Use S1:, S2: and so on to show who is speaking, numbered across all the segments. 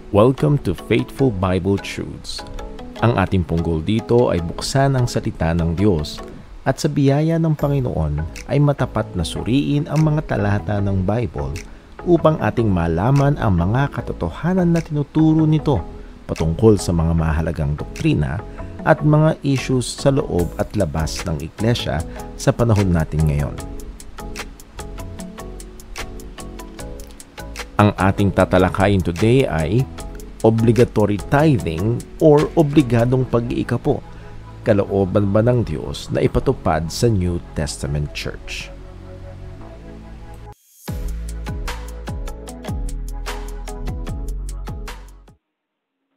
S1: Welcome to Faithful Bible Truths. Ang ating pong goal dito ay buksan ang salita ng Diyos at sa biyaya ng Panginoon ay matapat na suriin ang mga talata ng Bible upang ating malaman ang mga katotohanan na tinuturo nito patungkol sa mga mahalagang doktrina at mga issues sa loob at labas ng iglesia sa panahon natin ngayon. Ang ating tatalakayin today ay obligatory tithing or obligadong pag-iikapo, kalooban ba ng Diyos na ipatupad sa New Testament Church?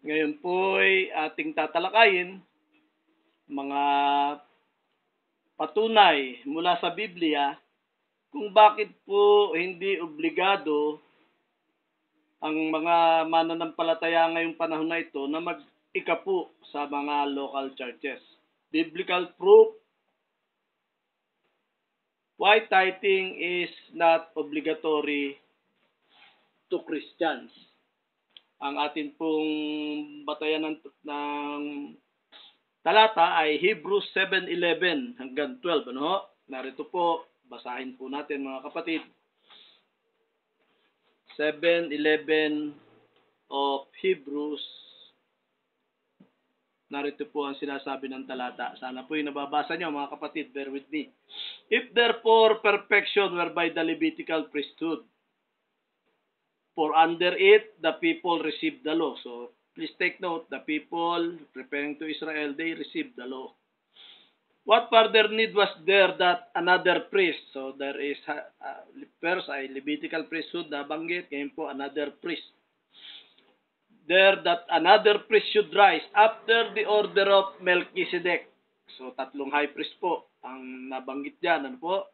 S2: Ngayon po ay ating tatalakayin mga patunay mula sa Biblia kung bakit po hindi obligado ang mga mananampalataya ngayong panahon na ito na mag-ikapo sa mga local churches. Biblical proof why tithing is not obligatory to Christians. Ang atin pong batayan ng talata ay Hebrews 7:11 hanggang 12. Narito po, basahin po natin mga kapatid. 7:11 of Hebrews. Narito po ang sinasabi ng talata. Sana po yung nababasa nyo mga kapatid, bear with me. If therefore perfection were by the Levitical priesthood, for under it the people received the law. So please take note, the people, referring to Israel, they received the law. What further need was there that another priest? So there is first ay Levitical priesthood na banggit, ngayon po another priest. There that another priest should rise after the order of Melchizedek. So tatlong high priest po ang nabanggit diyan, ano po?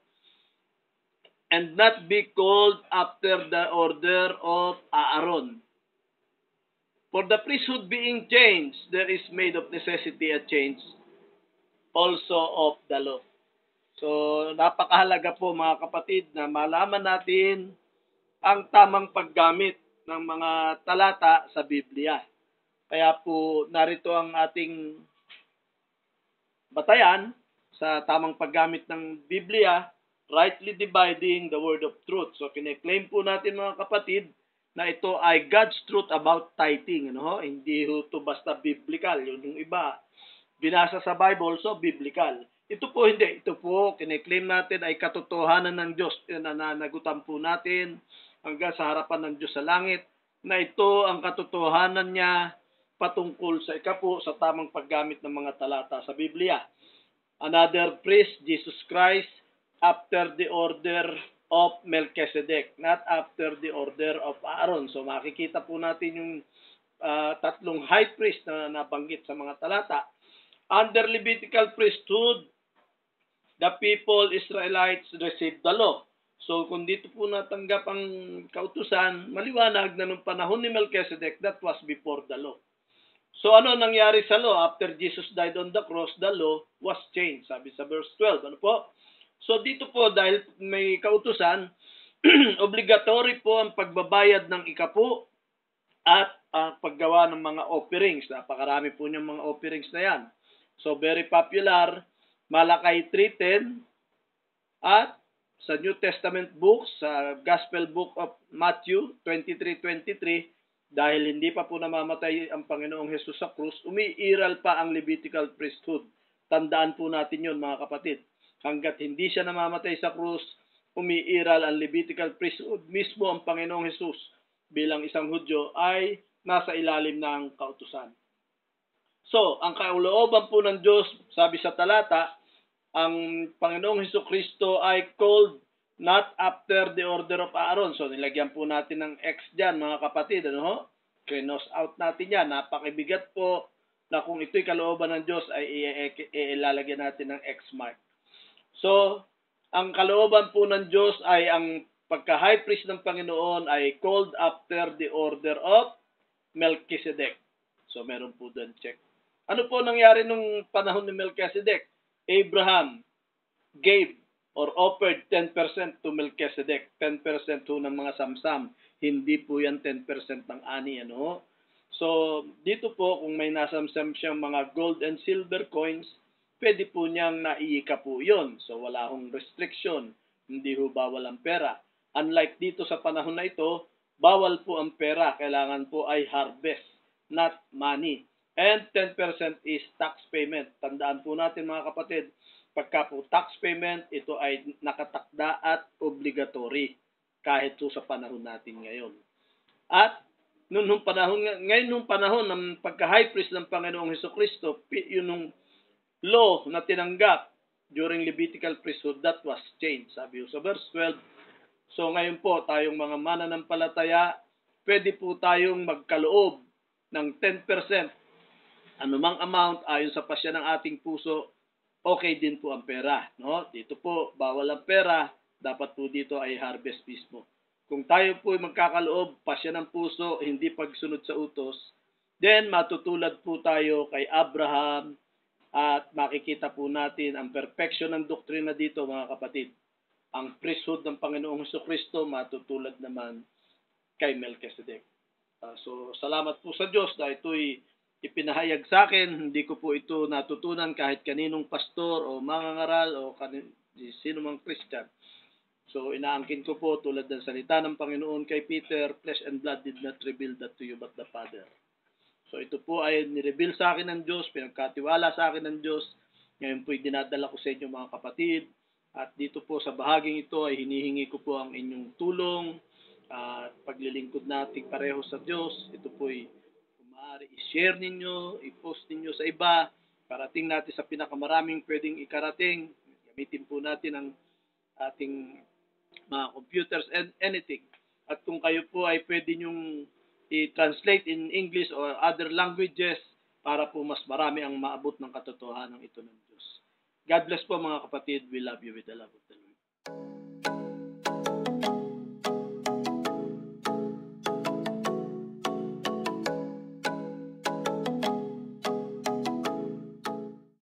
S2: And not be called after the order of Aaron. For the priesthood being changed, there is made of necessity a change also of the law. So, napakahalaga po mga kapatid na malaman natin ang tamang paggamit ng mga talata sa Biblia. Kaya po narito ang ating batayan sa tamang paggamit ng Biblia, rightly dividing the word of truth. So, kine-claim po natin mga kapatid na ito ay God's truth about tithing. Hindi ito basta biblical. Yung iba, binasa sa Bible, so biblical. Ito po hindi. Ito po, kine-claim natin ay katotohanan ng Diyos. Nananagutan po natin hanggang sa harapan ng Diyos sa langit na ito ang katotohanan niya patungkol sa ikapo sa tamang paggamit ng mga talata sa Biblia. Another priest, Jesus Christ, after the order of Melchizedek, not after the order of Aaron. So makikita po natin yung tatlong high priest na nabanggit sa mga talata. Under Levitical priesthood, the people, Israelites, received the law. So, kung dito po natanggap ang kautusan, maliwanag na nung panahon ni Melchizedek, that was before the law. So, ano nangyari sa law? After Jesus died on the cross, the law was changed. Sabi sa verse 12. Ano po? So, dito po, dahil may kautusan, obligatory po ang pagbabayad ng ikapo at paggawa ng mga offerings. Napakarami po niyang mga offerings na yan. So, very popular, Malachi 3:10 at sa New Testament books, sa Gospel Book of Matthew 23:23, dahil hindi pa po namamatay ang Panginoong Hesus sa krus, umiiral pa ang Levitical priesthood. Tandaan po natin yun mga kapatid. Hanggat hindi siya namamatay sa krus, umiiral ang Levitical priesthood. Mismo ang Panginoong Hesus bilang isang Hudyo ay nasa ilalim ng kautusan. So, ang kalooban po ng Diyos, sabi sa talata, ang Panginoong Hesukristo ay called not after the order of Aaron. So, nilagyan po natin ng X dyan, mga kapatid. Cross out natin yan. Napakibigat po na kung ito'y kalooban ng Diyos, ay ilalagyan natin ng X mark. So, ang kalooban po ng Diyos ay ang pagka-high priest ng Panginoon ay called after the order of Melchizedek. So, meron po doon check. Ano po nangyari nung panahon ni Melchizedek? Abraham gave or offered 10% to Melchizedek. 10% ho ng mga samsam. Hindi po yan 10% ng ani. So, dito po, kung may nasamsam siyang mga gold and silver coins, pwede po niyang naiika po yun. So, wala hong restriction. Hindi ho bawal ang pera. Unlike dito sa panahon na ito, bawal po ang pera. Kailangan po ay harvest, not money. And 10% is tax payment. Tandaan po natin mga kapatid, pagka po tax payment, ito ay nakatakda at obligatory kahit po sa panahon natin ngayon. At nung panahon ng pagka-high priest ng Panginoong Hesukristo, yun nung law na tinanggap during Levitical priesthood, that was changed. Sabi sa verse 12. So ngayon po, tayong mga mananampalataya, pwede po tayong magkaloob ng 10%. Anumang amount ayon sa pasya ng ating puso, okay din po ang pera. No? Dito po, bawal ang pera, dapat po dito ay harvest mismo. Kung tayo po ay magkakaloob, pasya ng puso, hindi pagsunod sa utos, then matutulad po tayo kay Abraham at makikita po natin ang perfection ng doktrina dito mga kapatid. Ang priesthood ng Panginoong Hesukristo matutulad naman kay Melchizedek. So salamat po sa Diyos na ito'y ipinahayag sa akin. Hindi ko po ito natutunan kahit kaninong pastor o mangangaral o sino mang Christian. So, inaangkin ko po tulad ng salita ng Panginoon kay Peter, flesh and blood did not reveal that to you but the Father. So, ito po ay nireveal sa akin ng Diyos, pinagkatiwala sa akin ng Diyos. Ngayon po ay dinadala ko sa inyo mga kapatid. At dito po sa bahaging ito ay hinihingi ko po ang inyong tulong at paglilingkod natin pareho sa Diyos. Ito po ay kung maaari i-share ninyo, i-post ninyo sa iba, parating natin sa pinakamaraming pwedeng ikarating. Gamitin po natin ang ating mga computers and anything. At kung kayo po ay pwede nyong i-translate in English or other languages para po mas marami ang maabot ng katotohanan ito ng Diyos. God bless po mga kapatid. We love you with the love of the Lord.